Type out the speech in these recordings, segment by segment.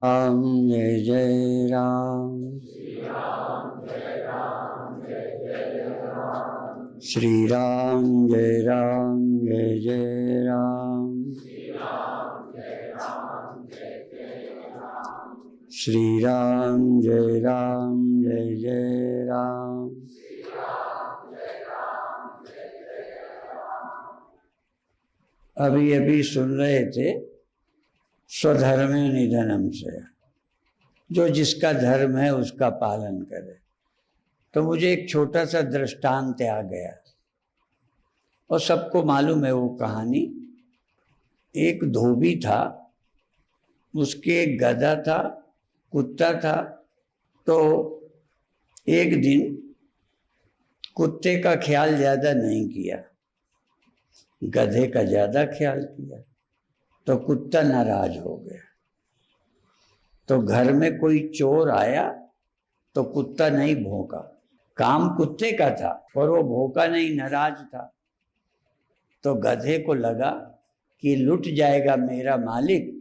राम जय जय राम, श्री राम जय राम जय जय राम, श्री राम जय राम जय जय राम। अभी अभी सुन रहे थे स्वधर्मे निधनम से, जो जिसका धर्म है उसका पालन करे। तो मुझे एक छोटा सा दृष्टांत आ गया, और सबको मालूम है वो कहानी। एक धोबी था, उसके एक गधा था, कुत्ता था। तो एक दिन कुत्ते का ख्याल ज्यादा नहीं किया, गधे का ज्यादा ख्याल किया। तो कुत्ता नाराज हो गया। तो घर में कोई चोर आया तो कुत्ता नहीं भौंका। काम कुत्ते का था पर वो भौंका नहीं, नाराज था। तो गधे को लगा कि लुट जाएगा मेरा मालिक,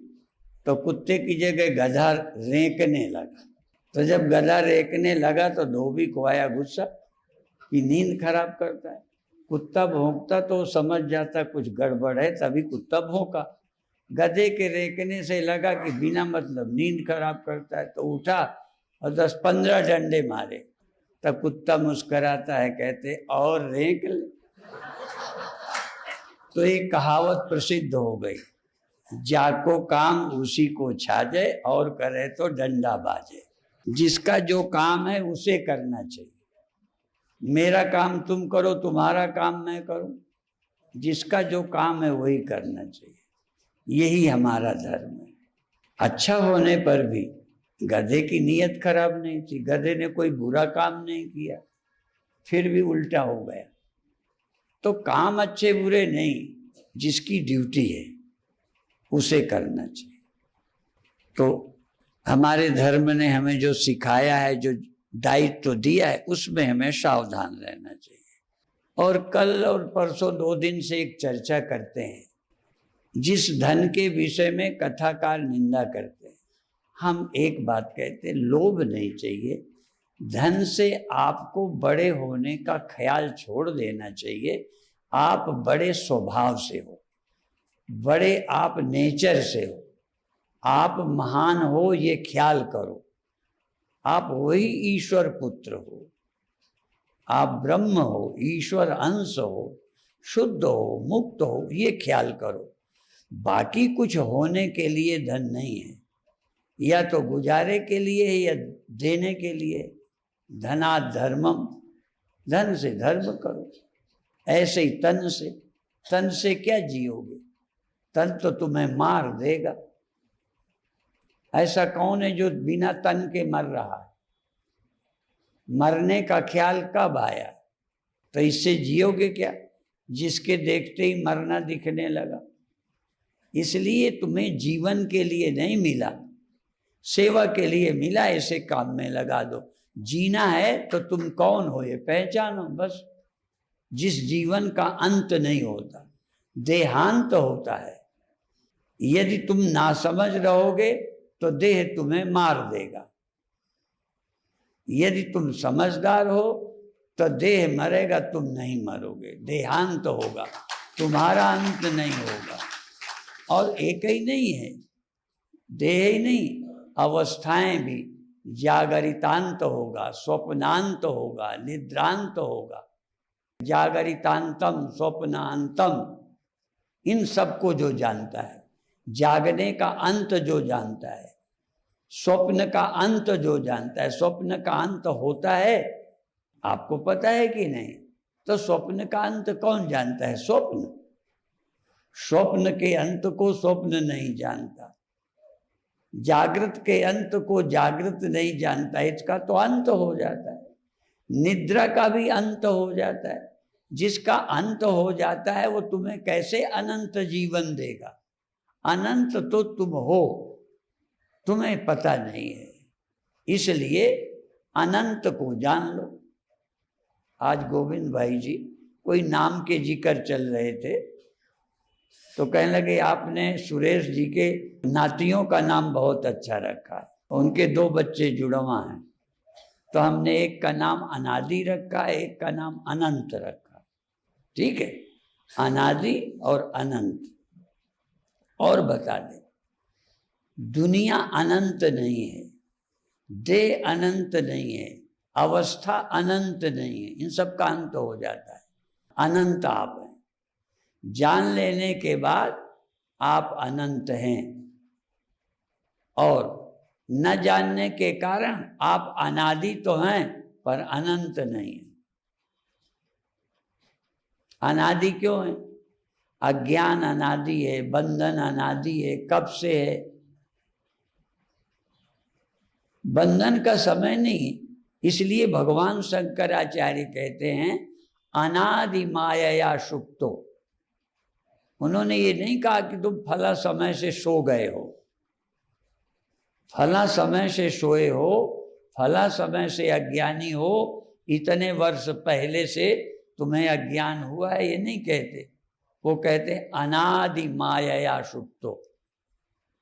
तो कुत्ते की जगह गधा रेंकने लगा। तो जब गधा रेंकने लगा तो धोबी को आया गुस्सा कि नींद खराब करता है। कुत्ता भौंकता तो समझ जाता कुछ गड़बड़ है, तभी कुत्ता भौंका। गधे के रेंकने से लगा कि बिना मतलब नींद खराब करता है, तो उठा और 10-15 डंडे मारे। तब कुत्ता मुस्कुराता है, कहते और रेंक ले। तो एक कहावत प्रसिद्ध हो गई, जाको काम उसी को छाजे और करे तो डंडा बाजे। जिसका जो काम है उसे करना चाहिए। मेरा काम तुम करो, तुम्हारा काम मैं करूं, जिसका जो काम है वही करना चाहिए। यही हमारा धर्म है। अच्छा होने पर भी गधे की नीयत खराब नहीं थी, गधे ने कोई बुरा काम नहीं किया, फिर भी उल्टा हो गया। तो काम अच्छे बुरे नहीं, जिसकी ड्यूटी है उसे करना चाहिए। तो हमारे धर्म ने हमें जो सिखाया है, जो दायित्व दिया है, उसमें हमें सावधान रहना चाहिए। और कल और परसों 2 दिन से एक चर्चा करते हैं, जिस धन के विषय में कथाकार निंदा करते हैं। हम एक बात कहते हैं, लोभ नहीं चाहिए। धन से आपको बड़े होने का ख्याल छोड़ देना चाहिए। आप बड़े स्वभाव से हो, बड़े आप नेचर से हो, आप महान हो, ये ख्याल करो। आप वही ईश्वर पुत्र हो, आप ब्रह्म हो, ईश्वर अंश हो, शुद्ध हो, मुक्त हो, ये ख्याल करो। बाकी कुछ होने के लिए धन नहीं है, या तो गुजारे के लिए है या देने के लिए। धना धर्मम, धन से धर्म करो। ऐसे ही तन से क्या जियोगे? तन तो तुम्हें मार देगा। ऐसा कौन है जो बिना तन के मर रहा है? मरने का ख्याल कब आया? तो इससे जियोगे क्या, जिसके देखते ही मरना दिखने लगा? इसलिए तुम्हें जीवन के लिए नहीं मिला, सेवा के लिए मिला। ऐसे काम में लगा दो। जीना है तो तुम कौन हो ये पहचानो बस। जिस जीवन का अंत नहीं होता, देहांत होता है। यदि तुम नासमझ रहोगे तो देह तुम्हें मार देगा। यदि तुम समझदार हो तो देह मरेगा, तुम नहीं मरोगे। देहांत होगा, तुम्हारा अंत नहीं होगा। और एक ही नहीं है, देह ही नहीं, अवस्थाएं भी। जागरितांत होगा, स्वप्नांत होगा, निद्रांत होगा। जागरितांतम स्वप्नांतम, इन सबको जो जानता है, जागने का अंत जो जानता है, स्वप्न का अंत जो जानता है। स्वप्न का अंत होता है, आपको पता है कि नहीं? तो स्वप्न का अंत कौन जानता है? स्वप्न। स्वप्न के अंत को स्वप्न नहीं जानता, जागृत के अंत को जागृत नहीं जानता। इसका तो अंत हो जाता है। निद्रा का भी अंत हो जाता है। जिसका अंत हो जाता है वो तुम्हें कैसे अनंत जीवन देगा? अनंत तो तुम हो, तुम्हें पता नहीं है। इसलिए अनंत को जान लो। आज गोविंद भाई जी कोई नाम के जिक्र चल रहे थे, तो कहने लगे आपने सुरेश जी के नातियों का नाम बहुत अच्छा रखा है, उनके 2 बच्चे जुड़वा हैं, तो हमने एक का नाम अनादि रखा है, एक का नाम अनंत रखा। ठीक है, अनादि और अनंत। और बता दे, दुनिया अनंत नहीं है, देह अनंत नहीं है, अवस्था अनंत नहीं है, इन सब का अंत हो जाता है। अनंत आप हैं, जान लेने के बाद आप अनंत हैं, और न जानने के कारण आप अनादि तो हैं पर अनंत नहीं है। अनादि क्यों है? अज्ञान अनादि है, बंधन अनादि है। कब से है? बंधन का समय नहीं, इसलिए भगवान शंकराचार्य कहते हैं अनादि माया सुप्तो। उन्होंने ये नहीं कहा कि तुम फला समय से सो गए हो, फला समय से सोए हो, फला समय से अज्ञानी हो, इतने वर्ष पहले से तुम्हें अज्ञान हुआ है, ये नहीं कहते। वो कहते अनादि माया सुप्तो,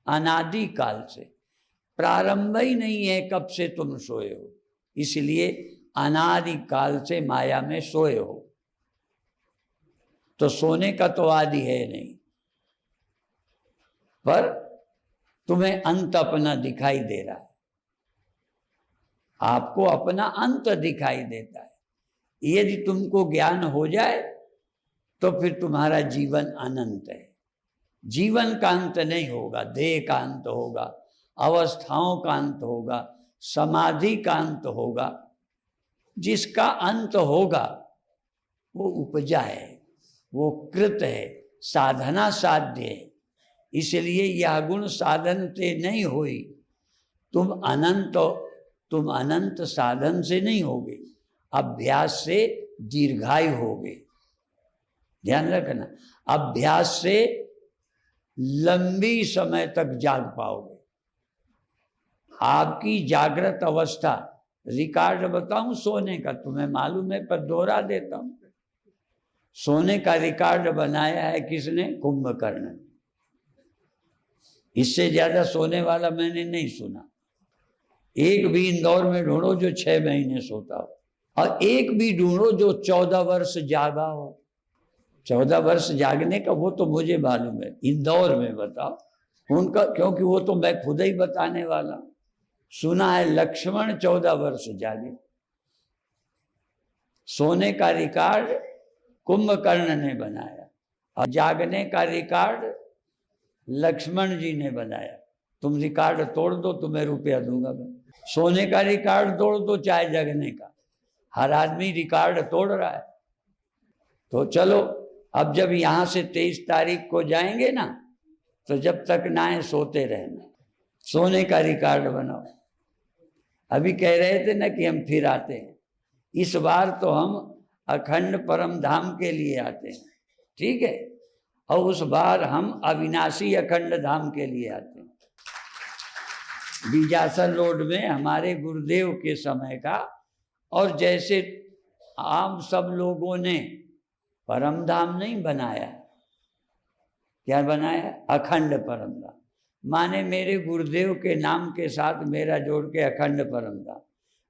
अनादि काल से, प्रारंभ ही नहीं है कब से तुम सोए हो, इसलिए अनादि काल से माया में सोए हो। तो सोने का तो आदि है नहीं, पर तुम्हें अंत अपना दिखाई दे रहा है, आपको अपना अंत दिखाई देता है। यदि तुमको ज्ञान हो जाए तो फिर तुम्हारा जीवन अनंत है। जीवन का अंत नहीं होगा, देह का अंत होगा, अवस्थाओं का अंत होगा, समाधि का अंत होगा। जिसका अंत होगा वो उपजा है, वो कृत है, साधना साध्य है। इसलिए यह गुण साधन से नहीं हुई। तुम अनंत साधन से नहीं होगे, अभ्यास से दीर्घायु होगे। ध्यान रखना, अभ्यास से लंबी समय तक जाग पाओगे। आपकी जागृत अवस्था, रिकॉर्ड बताऊं सोने का, तुम्हें मालूम है पर दोहरा देता हूं। सोने का रिकॉर्ड बनाया है किसने? कुंभकर्ण। इससे ज्यादा सोने वाला मैंने नहीं सुना। एक भी इंदौर में ढूंढो जो 6 महीने सोता हो, और एक भी ढूंढो जो 14 वर्ष जागा हो। 14 वर्ष जागने का वो तो मुझे मालूम है, इंदौर में बताओ उनका, क्योंकि वो तो मैं खुद ही बताने वाला। सुना है लक्ष्मण 14 वर्ष जागे। सोने का रिकॉर्ड कुंभकर्ण ने बनाया, और जागने का रिकॉर्ड लक्ष्मण जी ने बनाया। तुम रिकॉर्ड तोड़ दो, तुम्हें रुपया दूंगा मैं। सोने का रिकॉर्ड तोड़ दो, चाहे जगने का, हर आदमी रिकॉर्ड तोड़ रहा है। तो चलो, अब जब यहाँ से 23 तारीख को जाएंगे ना, तो जब तक ना आए सोते रहना, सोने का रिकॉर्ड बनाओ। अभी कह रहे थे ना कि हम फिर आते हैं, इस बार तो हम अखंड परम धाम के लिए आते हैं, ठीक है, और उस बार हम अविनाशी अखंड धाम के लिए आते हैं। बीजासन रोड में हमारे गुरुदेव के समय का, और जैसे आम सब लोगों ने परम धाम नहीं बनाया, क्या बनाया? अखंड परम धाम। माने मेरे गुरुदेव के नाम के साथ मेरा जोड़ के अखंड परम धाम।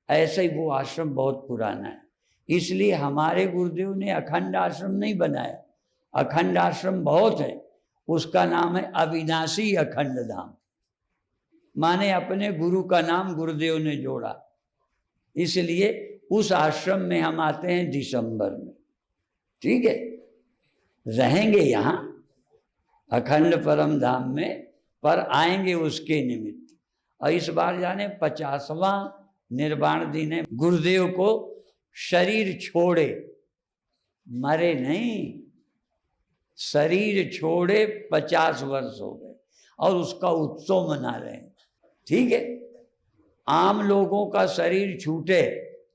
ऐसे ही वो आश्रम बहुत पुराना है, इसलिए हमारे गुरुदेव ने अखंड आश्रम नहीं बनाया। अखंड आश्रम बहुत है, उसका नाम है अविनाशी अखंड धाम। माने अपने गुरु का नाम गुरुदेव ने जोड़ा, इसलिए उस आश्रम में हम आते हैं दिसंबर में, ठीक है। रहेंगे यहाँ अखंड परम धाम में, पर आएंगे उसके निमित्त। और इस बार जाने 50वां निर्वाण दिन है। गुरुदेव को शरीर छोड़े, मरे नहीं, शरीर छोड़े 50 वर्ष हो गए, और उसका उत्सव मना रहे हैं, ठीक है। आम लोगों का शरीर छूटे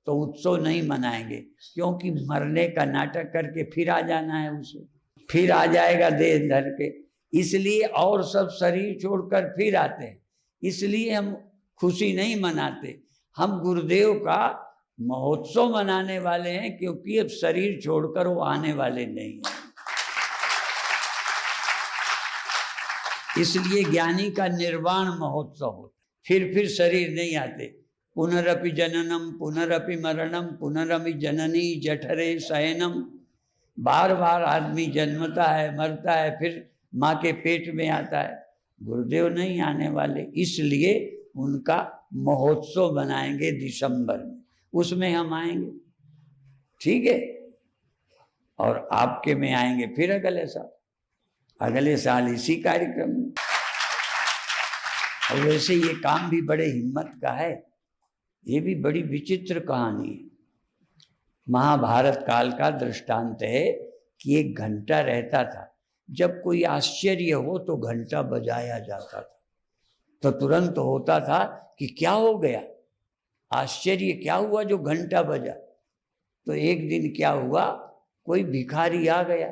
तो उत्सव नहीं मनाएंगे, क्योंकि मरने का नाटक करके फिर आ जाना है उसे, फिर आ जाएगा देह धर के, इसलिए और सब शरीर छोड़कर फिर आते हैं। इसलिए हम खुशी नहीं मनाते, हम गुरुदेव का महोत्सव मनाने वाले हैं, क्योंकि अब शरीर छोड़कर वो आने वाले नहीं हैं। इसलिए ज्ञानी का निर्वाण महोत्सव होता, फिर शरीर नहीं आते। पुनरपि जननम पुनरपि मरणम पुनरपि जननी जठरे शयनम, बार बार आदमी जन्मता है, मरता है, फिर माँ के पेट में आता है। गुरुदेव नहीं आने वाले, इसलिए उनका महोत्सव बनाएंगे दिसंबर में, उसमें हम आएंगे, ठीक है। और आपके में आएंगे फिर अगले साल इसी कार्यक्रम में। और वैसे ये काम भी बड़े हिम्मत का है, ये भी बड़ी विचित्र कहानी है। महाभारत काल का दृष्टांत है कि एक घंटा रहता था, जब कोई आश्चर्य हो तो घंटा बजाया जाता था, तो तुरंत होता था कि क्या हो गया, आश्चर्य क्या हुआ जो घंटा बजा। तो एक दिन क्या हुआ, कोई भिखारी आ गया,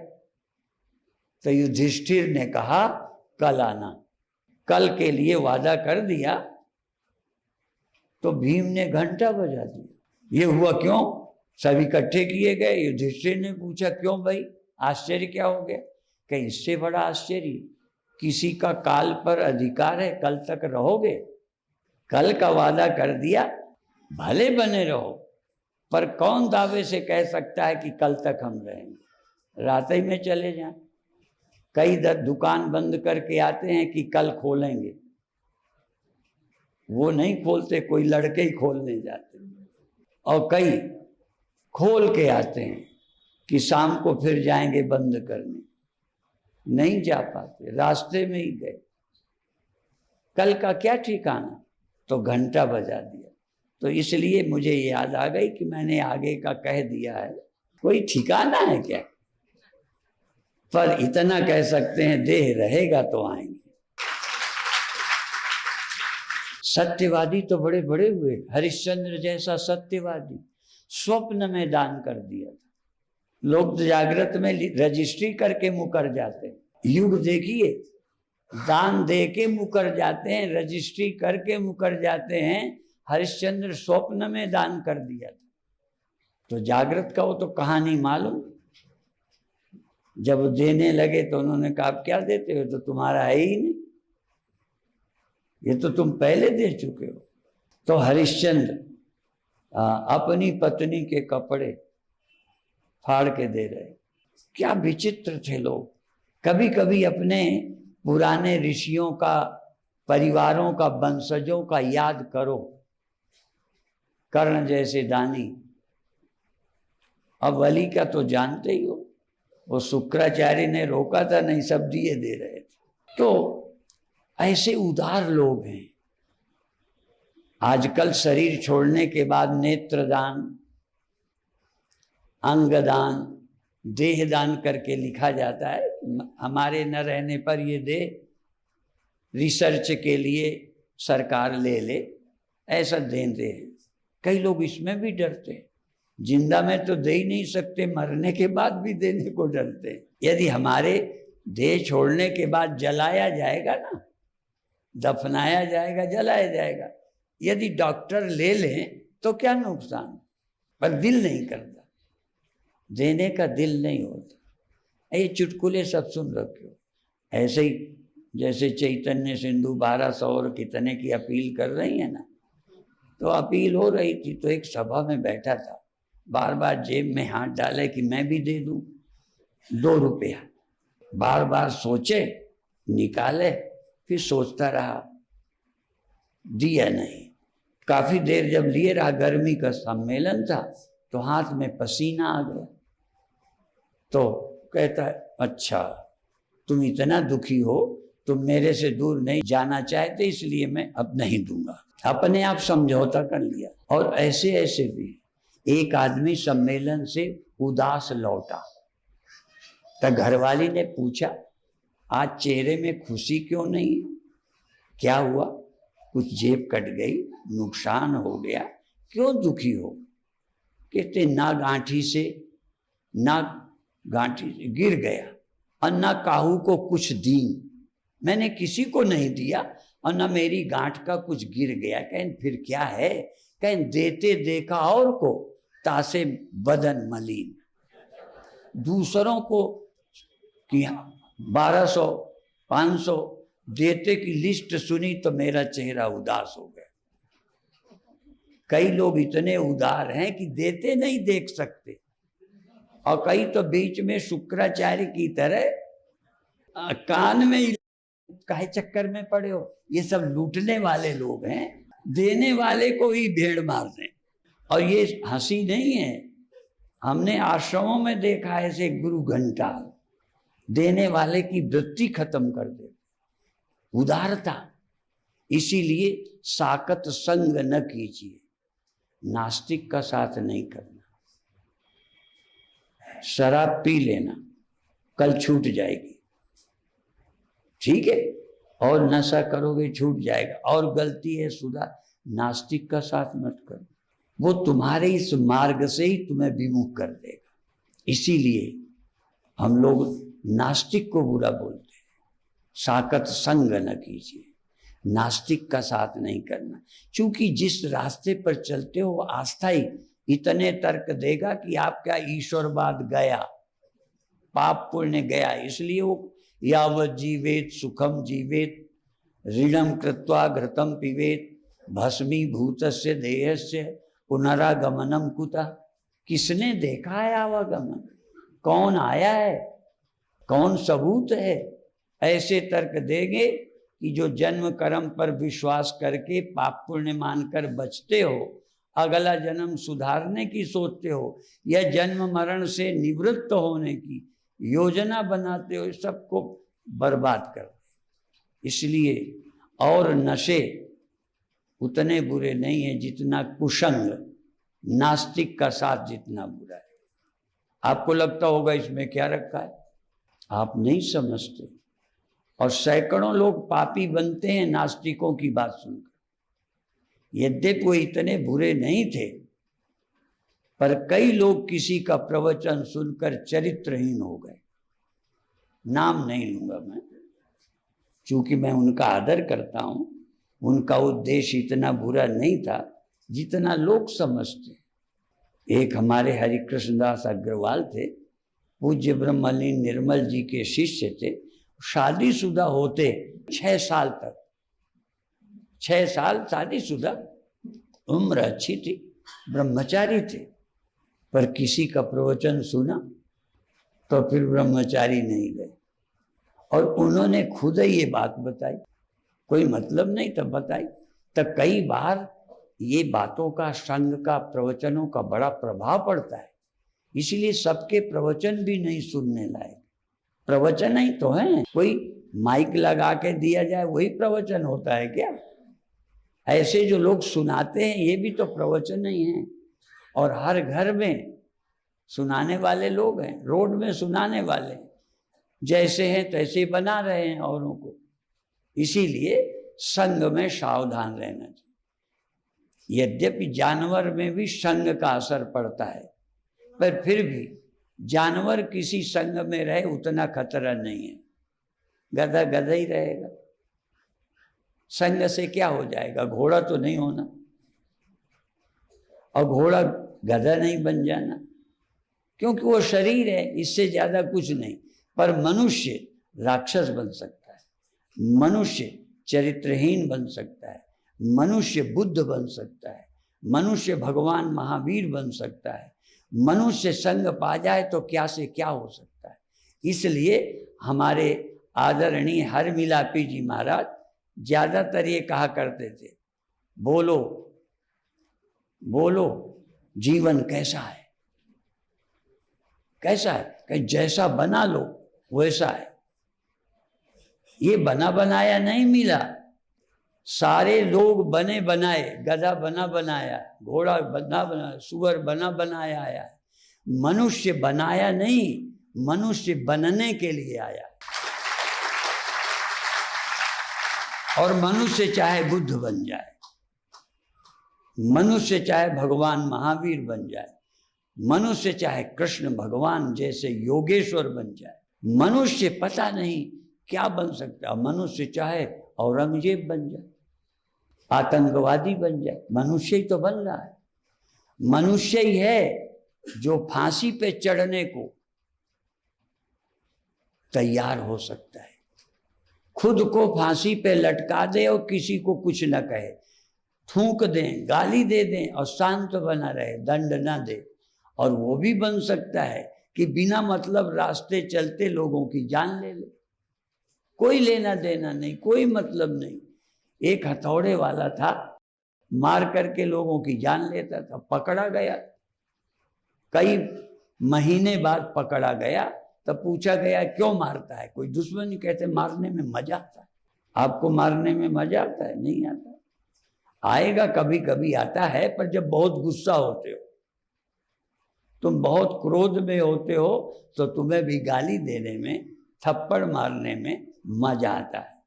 तो युधिष्ठिर ने कहा कल आना, कल के लिए वादा कर दिया। तो भीम ने घंटा बजा दिया। ये हुआ क्यों, सब इकट्ठे किए गए। युधिष्ठिर ने पूछा क्यों भाई, आश्चर्य क्या हो गया। कि इससे बड़ा आश्चर्य, किसी का काल पर अधिकार है, कल तक रहोगे, कल का वादा कर दिया, भले बने रहो, पर कौन दावे से कह सकता है कि कल तक हम रहेंगे, रात ही में चले जाएं। कई दुकान बंद करके आते हैं कि कल खोलेंगे, वो नहीं खोलते, कोई लड़के ही खोलने जाते हैं। और कई खोल के आते हैं कि शाम को फिर जाएंगे बंद करने, नहीं जा पाते, रास्ते में ही गए। कल का क्या ठिकाना, तो घंटा बजा दिया। तो इसलिए मुझे याद आ गई कि मैंने आगे का कह दिया है, कोई ठिकाना है क्या। पर इतना कह सकते हैं, देह रहेगा तो आएंगे। सत्यवादी तो बड़े बड़े हुए, हरिश्चंद्र जैसा सत्यवादी स्वप्न में दान कर दिया था। लोग जागृत में रजिस्ट्री करके मुकर जाते हैं, युग देखिए, दान दे के मुकर जाते हैं, रजिस्ट्री करके मुकर जाते हैं। हरिश्चंद्र स्वप्न में दान कर दिया था। तो जागृत का वो तो कहानी मालूम। जब देने लगे तो उन्होंने कहा आप क्या देते हो, तो तुम्हारा है ही नहीं, ये तो तुम पहले दे चुके हो। तो हरिश्चंद्र अपनी पत्नी के कपड़े फाड़ के दे रहे। क्या विचित्र थे लोग। कभी कभी अपने पुराने ऋषियों का, परिवारों का, वंशजों का याद करो। कर्ण जैसे दानी, अब बलि का तो जानते ही हो, वो शुक्राचार्य ने रोका था, नहीं सब दिए दे रहे थे। तो ऐसे उदार लोग हैं। आजकल शरीर छोड़ने के बाद नेत्रदान, अंगदान, देहदान करके लिखा जाता है। हमारे न रहने पर ये देह रिसर्च के लिए सरकार ले ले, ऐसा देते हैं। कई लोग इसमें भी डरते हैं, जिंदा में तो दे ही नहीं सकते, मरने के बाद भी देने को डरते हैं। यदि हमारे देह छोड़ने के बाद जलाया जाएगा ना, दफनाया जाएगा, जलाया जाएगा, यदि डॉक्टर ले लें तो क्या नुकसान, पर दिल नहीं करता, देने का दिल नहीं होता। ये चुटकुले सब सुन रखे हो। ऐसे ही जैसे चैतन्य सिंधु 1200 और कितने की अपील कर रही है ना, तो अपील हो रही थी, तो एक सभा में बैठा था, बार बार जेब में हाथ डाले कि मैं भी दे दूं 2 रुपया, बार बार सोचे, निकाले, फिर सोचता रहा, दिया नहीं। काफी देर जब लिए रहा, गर्मी का सम्मेलन था, तो हाथ में पसीना आ गया। तो कहता है अच्छा तुम इतना दुखी हो, तुम मेरे से दूर नहीं जाना चाहते, इसलिए मैं अब नहीं दूंगा। अपने आप समझौता कर लिया। और ऐसे ऐसे भी एक आदमी सम्मेलन से उदास लौटा, तो घरवाली ने पूछा आज चेहरे में खुशी क्यों नहीं है, क्या हुआ, कुछ जेब कट गई, नुकसान हो गया, क्यों दुखी हो। कहते ना गांठी से गिर गया और ना काहू को कुछ दी, मैंने किसी को नहीं दिया, और न मेरी गांठ का कुछ गिर गया। कहें फिर क्या है? कहें देते देखा और को तासे बदन मलिन। दूसरों को किया 1200 500 देते की लिस्ट सुनी तो मेरा चेहरा उदास हो गया। कई लोग इतने उदार हैं कि देते नहीं देख सकते, और कई तो बीच में शुक्राचार्य की तरह कान में ही काहे चक्कर में पड़े हो। ये सब लूटने वाले लोग हैं, देने वाले को ही भेड़ मार दें। और ये हंसी नहीं है, हमने आश्रमों में देखा ऐसे गुरु घंटा देने वाले की वृत्ति खत्म कर दे, उदारता। इसीलिए साकत संग न कीजिए, नास्तिक का साथ नहीं करना। शराब पी लेना, कल छूट जाएगी, ठीक है, और नशा करोगे छूट जाएगा, और गलती है सुधार। नास्तिक का साथ मत करो, वो तुम्हारे इस मार्ग से ही तुम्हें विमुख कर देगा। इसीलिए हम लोग नास्तिक को बुरा बोलते हैं। साकत संग न कीजिए, नास्तिक का साथ नहीं करना, क्योंकि जिस रास्ते पर चलते हो वो आस्था ही इतने तर्क देगा कि आपका ईश्वरवाद गया, पाप पुण्य गया। इसलिए वो यावत जीवेत सुखम जीवेत ऋणम कृत्वा घृतम पिबेत भस्मीभूतस्य देहस्य पुनरागमनम कुतः। किसने देखा है आवागमन? कौन आया है? कौन सबूत है? ऐसे तर्क देंगे कि जो जन्म कर्म पर विश्वास करके पाप पुण्य मानकर बचते हो, अगला जन्म सुधारने की सोचते हो, या जन्म मरण से निवृत्त होने की योजना बनाते हो, सबको बर्बाद कर दे। इसलिए और नशे उतने बुरे नहीं हैं जितना कुसंग, नास्तिक का साथ जितना बुरा है। आपको लगता होगा इसमें क्या रखा है, आप नहीं समझते। और सैकड़ों लोग पापी बनते हैं नास्तिकों की बात सुनकर। यद्यपि वो इतने बुरे नहीं थे, पर कई लोग किसी का प्रवचन सुनकर चरित्रहीन हो गए। नाम नहीं लूंगा मैं, क्योंकि मैं उनका आदर करता हूं। उनका उद्देश्य इतना बुरा नहीं था जितना लोग समझते। एक हमारे हरिकृष्णदास अग्रवाल थे, पूज्य ब्रह्मलीन निर्मल जी के शिष्य थे। शादीशुदा होते 6 साल तक, 6 साल शादीशुदा, उम्र अच्छी थी, ब्रह्मचारी थे, पर किसी का प्रवचन सुना तो फिर ब्रह्मचारी नहीं गए। और उन्होंने खुद ही ये बात बताई, कोई मतलब नहीं तब बताई। तब कई बार ये बातों का, संग का, प्रवचनों का बड़ा प्रभाव पड़ता है। इसलिए सबके प्रवचन भी नहीं सुनने लायक। प्रवचन ही तो है, कोई माइक लगा के दिया जाए वही प्रवचन होता है क्या? ऐसे जो लोग सुनाते हैं ये भी तो प्रवचन ही हैं। और हर घर में सुनाने वाले लोग हैं, रोड में सुनाने वाले, जैसे हैं तैसे बना रहे हैं औरों को। इसीलिए संग में सावधान रहना चाहिए। यद्यपि जानवर में भी संग का असर पड़ता है, पर फिर भी जानवर किसी संग में रहे उतना खतरा नहीं है। गधा गधा ही रहेगा, संग से क्या हो जाएगा? घोड़ा तो नहीं होना, और घोड़ा गधा नहीं बन जाना, क्योंकि वो शरीर है, इससे ज्यादा कुछ नहीं। पर मनुष्य राक्षस बन सकता है, मनुष्य चरित्रहीन बन सकता है, मनुष्य बुद्ध बन सकता है, मनुष्य भगवान महावीर बन सकता है। मनुष्य संग पा जाए तो क्या से क्या हो सकता है। इसलिए हमारे आदरणीय हरमिलापी जी महाराज ज्यादातर ये कहा करते थे, बोलो बोलो जीवन कैसा है, कैसा है? कि जैसा बना लो वैसा है। ये बना बनाया नहीं मिला, सारे लोग बने बनाए। गधा बना बनाया, घोड़ा बना बनाया, सुअर बना बनाया आया है। मनुष्य बनाया नहीं, मनुष्य बनने के लिए आया। और मनुष्य चाहे बुद्ध बन जाए, मनुष्य चाहे भगवान महावीर बन जाए, मनुष्य चाहे कृष्ण भगवान जैसे योगेश्वर बन जाए, मनुष्य पता नहीं क्या बन सकता है। मनुष्य चाहे औरंगजेब बन जाए, आतंकवादी बन जाए, मनुष्य ही तो बन रहा है। मनुष्य ही है जो फांसी पे चढ़ने को तैयार हो सकता है, खुद को फांसी पे लटका दे और किसी को कुछ न कहे, थूक दें, गाली दे दें और शांत बना रहे, दंड ना दे। और वो भी बन सकता है कि बिना मतलब रास्ते चलते लोगों की जान ले ले, कोई लेना देना नहीं, कोई मतलब नहीं। एक हथौड़े वाला था, मार करके लोगों की जान लेता था, पकड़ा गया, कई महीने बाद पकड़ा गया, तब पूछा गया क्यों मारता है, कोई दुश्मनी, कहते मारने में मजा आता है। आपको मारने में मजा आता है? नहीं आता। आएगा, कभी कभी आता है, पर जब बहुत गुस्सा होते हो, तुम बहुत क्रोध में होते हो, तो तुम्हें भी गाली देने में, थप्पड़ मारने में मजा आता है।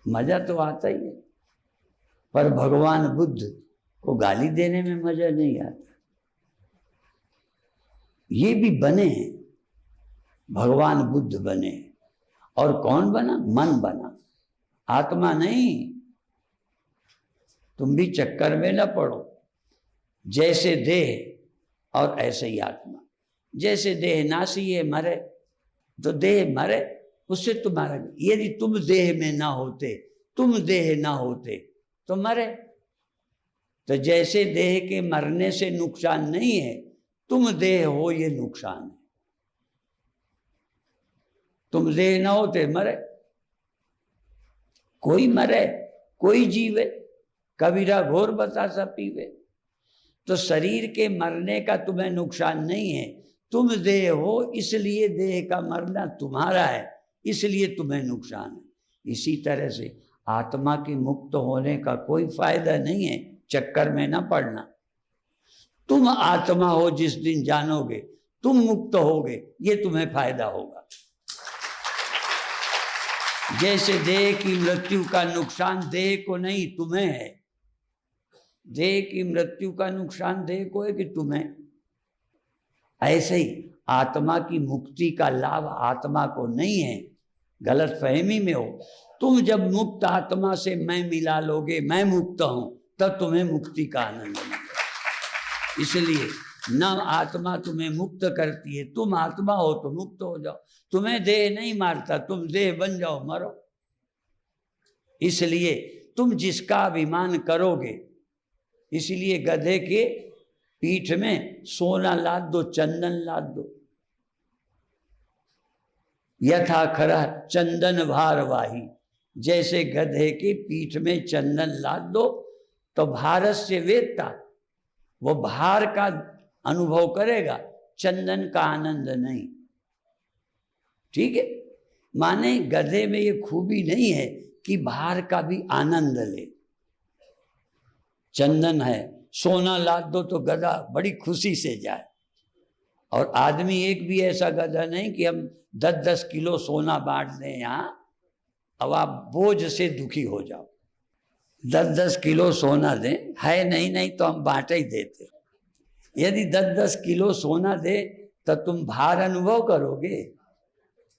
मजा तो आता ही है, पर भगवान बुद्ध को गाली देने में मजा नहीं आता। ये भी बने हैं, भगवान बुद्ध बने। और कौन बना? मन बना, आत्मा नहीं। तुम भी चक्कर में न पड़ो। जैसे देह और ऐसे ही आत्मा। जैसे देह नासी है, मरे, तो देह मरे, उससे तुम्हारा, यदि तुम देह में ना होते, तुम देह ना होते तो मरे। तो जैसे देह के मरने से नुकसान नहीं है, तुम देह हो ये नुकसान है। तुम देह ना होते मरे, कोई मरे कोई जीवे, कबीरा घोर बतासा पीवे। तो शरीर के मरने का तुम्हें नुकसान नहीं है, तुम देह हो, इसलिए देह का मरना तुम्हारा है, इसलिए तुम्हें नुकसान है। इसी तरह से आत्मा के मुक्त होने का कोई फायदा नहीं है, चक्कर में ना पड़ना। तुम आत्मा हो, जिस दिन जानोगे तुम मुक्त होगे, ये तुम्हें फायदा होगा। जैसे देह की मृत्यु का नुकसान देह को नहीं, तुम्हें है। देह की मृत्यु का नुकसान देह को है कि तुम्हें। ऐसे ही आत्मा की मुक्ति का लाभ आत्मा को नहीं है, गलत फहमी में हो। तुम जब मुक्त आत्मा से मैं मिला लोगे, मैं मुक्त हूं, तब तुम्हें मुक्ति का आनंद मिलेगा। इसलिए न आत्मा तुम्हें मुक्त करती है, तुम आत्मा हो तो मुक्त हो जाओ। तुम्हें देह नहीं मारता, तुम देह बन जाओ, मरो। इसलिए तुम जिसका अभिमान करोगे, इसलिए गधे के पीठ में सोना लाद दो, चंदन लाद दो। यथा खरा चंदन भारवाही, जैसे गधे के पीठ में चंदन लाद दो तो भारत से वेदता, वो भार का अनुभव करेगा, चंदन का आनंद नहीं। ठीक है, माने गधे में ये खूबी नहीं है कि भार का भी आनंद ले। चंदन है, सोना लाद दो तो गधा बड़ी खुशी से जाए। और आदमी एक भी ऐसा गधा नहीं कि हम 10-10 किलो सोना बांट दें यहाँ, अब आप बोझ से दुखी हो जाओ। 10-10 किलो सोना दें, है नहीं तो हम बांट ही देते। यदि 10-10 किलो सोना दे तो तुम भार अनुभव करोगे,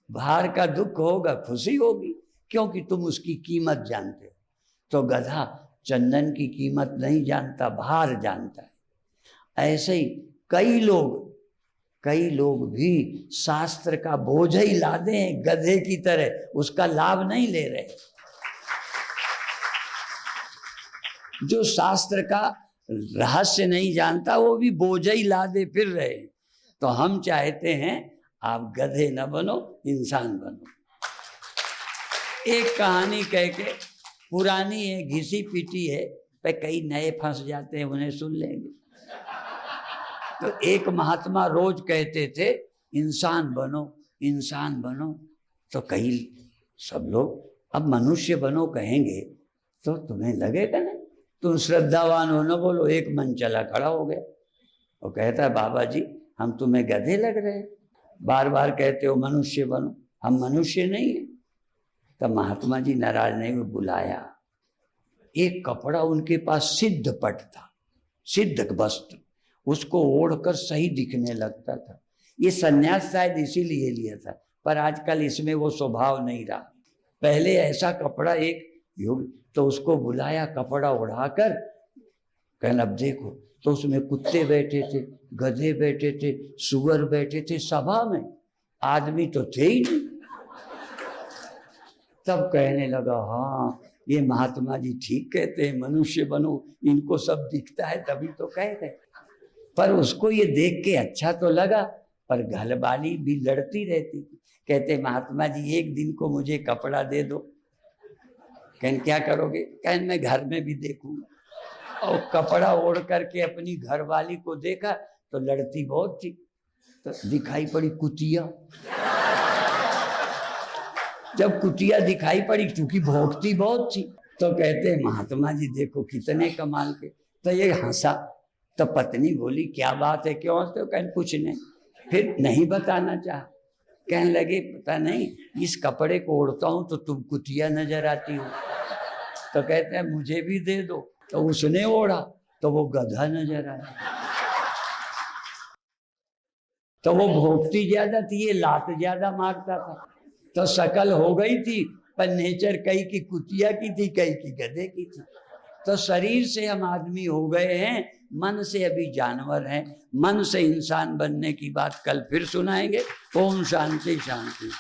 भार का दुख होगा, खुशी होगी, क्योंकि तुम उसकी कीमत जानते हो। तो गधा चंदन की कीमत नहीं जानता, भार जानता है। ऐसे ही कई लोग भी शास्त्र का बोझ ही लादे हैं गधे की तरह, उसका लाभ नहीं ले रहे। जो शास्त्र का रहस्य नहीं जानता, वो भी बोझ ही लादे फिर रहे। तो हम चाहते हैं आप गधे न बनो, इंसान बनो। एक कहानी कह के, पुरानी है, घिसी पीटी है, पे कई नए फंस जाते हैं, उन्हें सुन लेंगे। तो एक महात्मा रोज कहते थे इंसान बनो, इंसान बनो। तो कई सब लोग अब मनुष्य बनो कहेंगे तो तुम्हें लगेगा ना, तुम श्रद्धावान हो, न बोलो। एक मन चला खड़ा हो गया, वो कहता है बाबा जी हम तुम्हें गधे लग रहे हैं, बार बार कहते हो मनुष्य बनो, हम मनुष्य नहीं है। तब महात्मा जी नाराज नहीं हुए, बुलाया। एक कपड़ा उनके पास सिद्ध पट था, सिद्ध वस्त्र, उसको ओढ़कर सही दिखने लगता था। ये सन्यास शायद इसीलिए लिया था, पर आजकल इसमें वो स्वभाव नहीं रहा। पहले ऐसा कपड़ा एक योग, तो उसको बुलाया, कपड़ा उड़ाकर कहना अब देखो, तो उसमें कुत्ते बैठे थे, गधे बैठे थे, सुअर बैठे थे सभा में, आदमी तो थे ही नहीं। तब कहने लगा हाँ ये महात्मा जी ठीक कहते हैं, मनुष्य बनो, इनको सब दिखता है तभी तो कह रहे। पर उसको ये देख के अच्छा तो लगा, पर घरवाली भी लड़ती रहती थी। कहते महात्मा जी एक दिन को मुझे कपड़ा दे दो। कहन क्या करोगे? कहन मैं घर में भी देखूंगा। और कपड़ा ओढ़ करके अपनी घरवाली को देखा तो लड़ती बहुत थी, तो दिखाई पड़ी कुतिया। जब कुतिया दिखाई पड़ी, क्योंकि भोगती बहुत थी, तो कहते महात्मा जी देखो कितने कमाल के। तो ये हंसा, तो पत्नी बोली क्या बात है, क्यों हंसते हो? कहन कुछ नहीं। फिर नहीं बताना चाहा। कहने लगे पता नहीं, इस कपड़े को ओढ़ता हूं तो तुम कुतिया नजर आती हो। तो कहते हैं मुझे भी दे दो। तो उसने ओढ़ा तो वो गधा नजर आया। तो वो भोगती ज्यादा थी, ये लात ज्यादा मारता था। तो शकल हो गई थी, पर नेचर कई की कुतिया की थी, कई की गधे की थी। तो शरीर से हम आदमी हो गए हैं, मन से अभी जानवर हैं। मन से इंसान बनने की बात कल फिर सुनाएंगे। ओम शांति शांति।